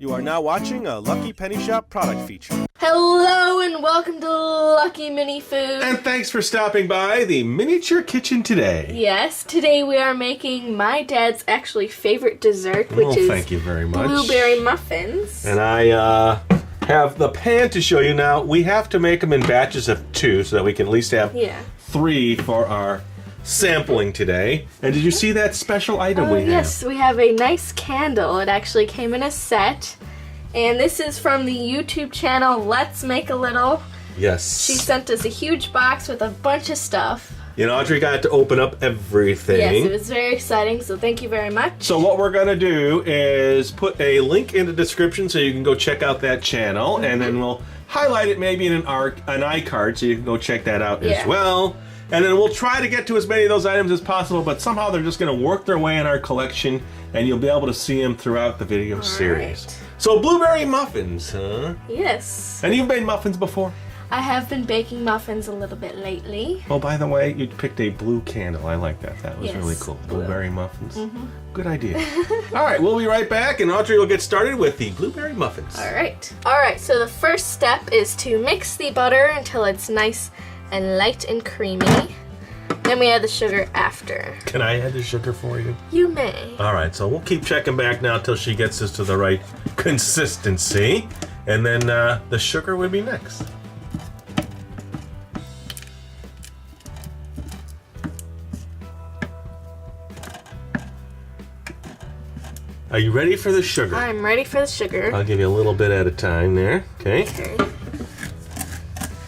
You are now watching a Lucky Penny Shop product feature. Hello and welcome to Lucky Mini Food. And thanks for stopping by the miniature kitchen today. Yes, today we are making my dad's actually favorite dessert, which is thank you very much. Blueberry muffins. And I have the pan to show you now. We have to make them in batches of 2 so that we can at least have 3 for our sampling today. And did you see that special item we have? Yes, we have a nice candle. It actually came in a set. And this is from the YouTube channel Let's Make a Little. Yes. She sent us a huge box with a bunch of stuff. You know, Audrey got to open up everything. Yes, it was very exciting, so thank you very much. So what we're going to do is put a link in the description so you can go check out that channel, and then we'll highlight it maybe in an iCard so you can go check that out as well. And then we'll try to get to as many of those items as possible, but somehow they're just going to work their way in our collection, and you'll be able to see them throughout the video series. Right. So blueberry muffins, huh? Yes. And you've made muffins before? I have been baking muffins a little bit lately. Oh, by the way, you picked a blue candle. I like that. That was really cool. Blueberry muffins. Good idea. All right, we'll be right back, and Audrey will get started with the blueberry muffins. All right. All right, so the first step is to mix the butter until it's nice and light and creamy. Then we add the sugar after. Can I add the sugar for you? You may. All right, so we'll keep checking back now till she gets this to the right consistency. And then the sugar would be next. Are you ready for the sugar? I'm ready for the sugar. I'll give you a little bit at a time there, okay? Okay.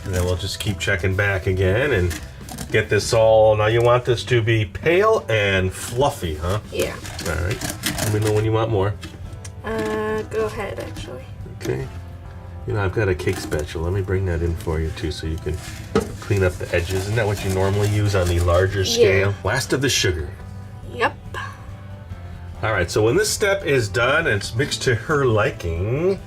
And then we'll just keep checking back again and get this all. Now you want this to be pale and fluffy, huh? Yeah. All right. Let me know when you want more. Go ahead, actually. Okay. You know, I've got a cake spatula. Let me bring that in for you, too, so you can clean up the edges. Isn't that what you normally use on the larger scale? Yeah. Last of the sugar. Yep. All right, so when this step is done and it's mixed to her liking,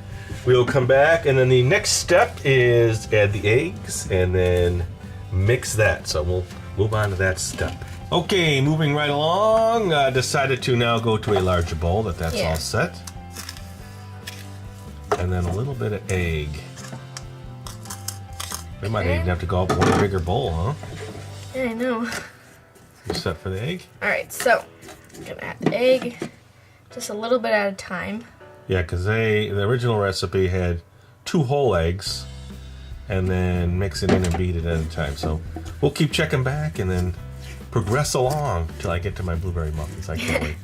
we'll come back, and then the next step is add the eggs and then mix that. So we'll move on to that step. Okay, moving right along, decided to now go to a larger bowl that's all set. And then a little bit of egg. We might even have to go up one bigger bowl, huh? Yeah, I know. You set for the egg? All right, so I'm gonna add the egg, just a little bit at a time. Yeah, because the original recipe had 2 whole eggs, and then mix it in and beat it at a time. So we'll keep checking back and then progress along till I get to my blueberry muffins. I can't wait.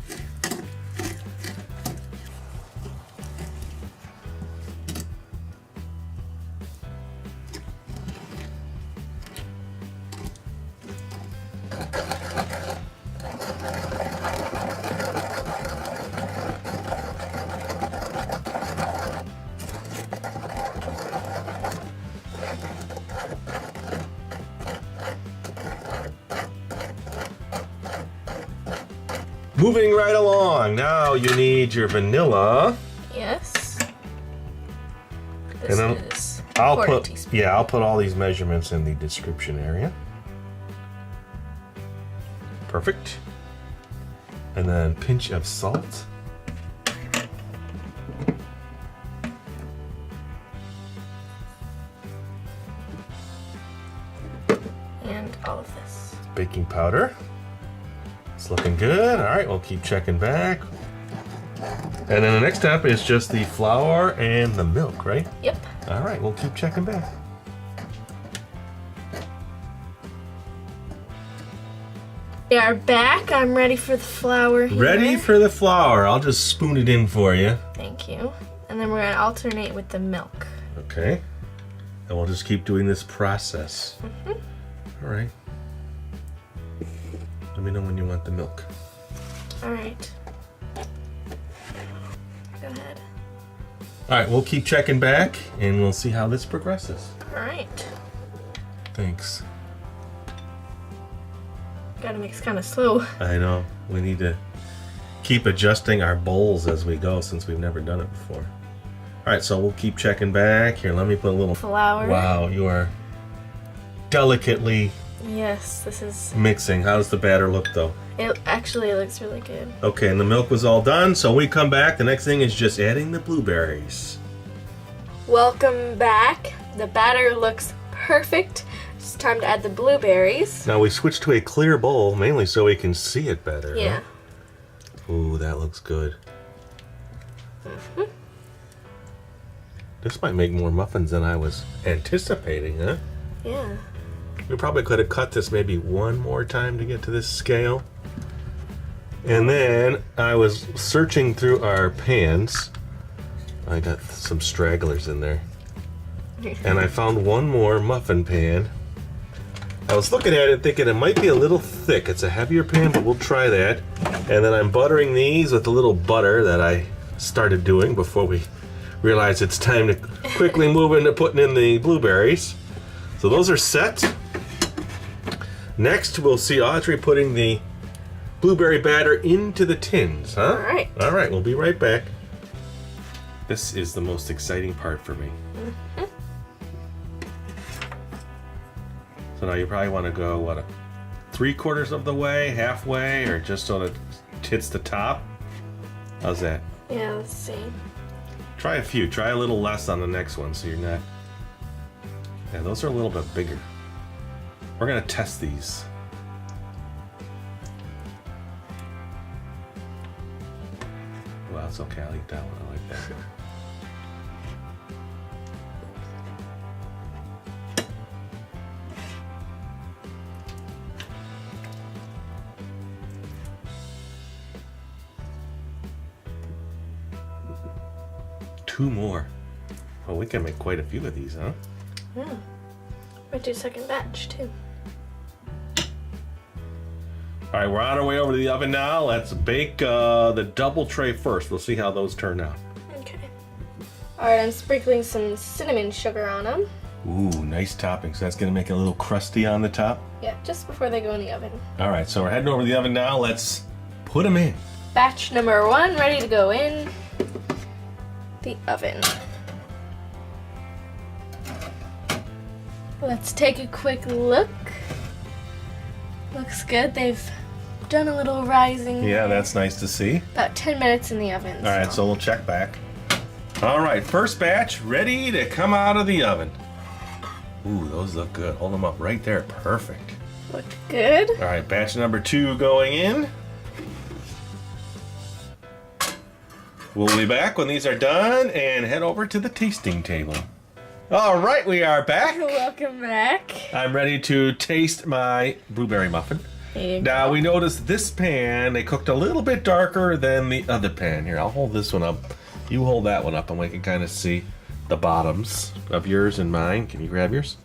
Moving right along, now you need your vanilla. Yes. And then This is I'll quarter put teaspoon. I'll put all these measurements in the description area. Perfect. And then pinch of salt. And all of this. Baking powder. It's looking good. All right, we'll keep checking back. And then the next step is just the flour and the milk, right? Yep. All right, we'll keep checking back. We are back. I'm ready for the flour here. Ready for the flour. I'll just spoon it in for you. Thank you. And then we're gonna alternate with the milk. Okay. And we'll just keep doing this process. All right. Let me know when you want the milk. All right. Go ahead. All right, we'll keep checking back and we'll see how this progresses. All right. Thanks. Gotta mix kind of slow. I know. We need to keep adjusting our bowls as we go since we've never done it before. All right, so we'll keep checking back. Here, let me put a little Flour. Wow, you are delicately Yes, this is... Mixing. How does the batter look though? It actually looks really good. Okay, and the milk was all done, so we come back. The next thing is just adding the blueberries. Welcome back. The batter looks perfect. It's time to add the blueberries. Now we switched to a clear bowl, mainly so we can see it better. Yeah. Huh? Ooh, that looks good. This might make more muffins than I was anticipating, huh? Yeah. We probably could have cut this maybe one more time to get to this scale. And then I was searching through our pans. I got some stragglers in there. And I found one more muffin pan. I was looking at it thinking it might be a little thick. It's a heavier pan, but we'll try that. And then I'm buttering these with a little butter that I started doing before we realized it's time to quickly move into putting in the blueberries. So those are set. Next, we'll see Audrey putting the blueberry batter into the tins, huh? All right. All right, we'll be right back. This is the most exciting part for me. So now you probably want to go, what, 3/4 of the way, halfway, or just so that it hits the top? How's that? Yeah, let's see. Try a few. Try a little less on the next one so you're not... Yeah, those are a little bit bigger. We're going to test these. Well, it's okay. I'll eat that one. I like that. Two more. Well, we can make quite a few of these, huh? Yeah. Might do second batch too. All right, we're on our way over to the oven now. Let's bake the double tray first. We'll see how those turn out. Okay. All right, I'm sprinkling some cinnamon sugar on them. Ooh, nice topping. So that's gonna make it a little crusty on the top. Yeah, just before they go in the oven. All right, so we're heading over to the oven now. Let's put them in. Batch number 1 ready to go in the oven. Let's take a quick look. Looks good. They've done a little rising. Yeah, that's nice to see. About 10 minutes in the oven. All right, so we'll check back. All right, first batch ready to come out of the oven. Ooh, those look good. Hold them up right there. Perfect. Looked good. All right, batch number 2 going in. We'll be back when these are done and head over to the tasting table. All right, we are back. Welcome back. I'm ready to taste my blueberry muffin. There you Now go. we noticed this pan, they cooked a little bit darker than the other pan. Here, I'll hold this one up. You hold that one up and we can kind of see the bottoms of yours and mine. Can you grab yours?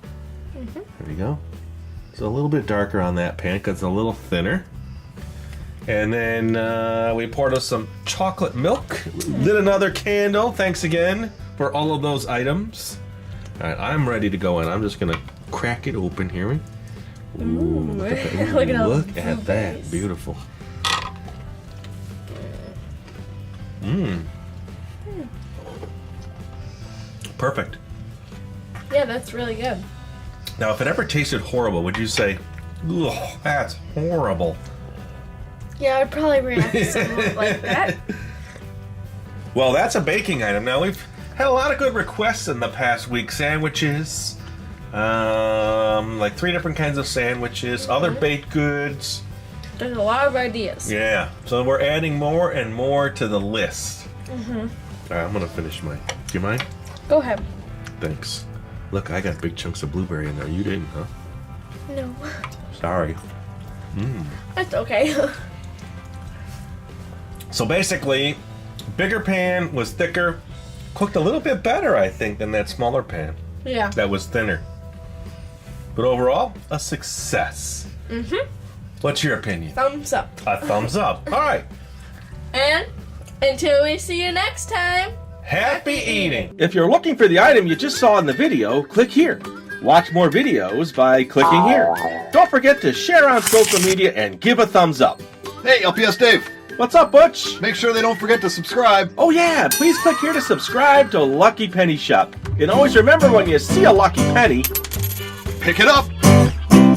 There we go. It's a little bit darker on that pan because it's a little thinner. And then we poured us some chocolate milk. Lit another candle. Thanks again for all of those items. All right, I'm ready to go in. I'm just gonna crack it open here. Ooh, look at that. Ooh, Look at all look the at that. blueberries. Beautiful. Mmm. Perfect. Yeah, that's really good. Now, if it ever tasted horrible, would you say, ugh, that's horrible? Yeah, I'd probably react somewhat like that. Well, that's a baking item. Now, we've had a lot of good requests in the past week. Sandwiches, like 3 different kinds of sandwiches, other baked goods. There's a lot of ideas. Yeah, so we're adding more and more to the list. All right, I'm gonna finish mine. Do you mind? Go ahead. Thanks. Look, I got big chunks of blueberry in there. You didn't, huh? No. Sorry. That's okay. So basically, bigger pan was thicker, cooked a little bit better, I think, than that smaller pan Yeah. that was thinner. But overall, a success. What's your opinion? Thumbs up. A thumbs up. All right. And until we see you next time. Happy eating. If you're looking for the item you just saw in the video, click here. Watch more videos by clicking here. Don't forget to share on social media and give a thumbs up. Hey, LPS Dave, What's up, Butch? make sure they don't forget to subscribe. Oh yeah, please click here to subscribe to Lucky Penny Shop. And always remember, when you see a lucky penny, Pick it up.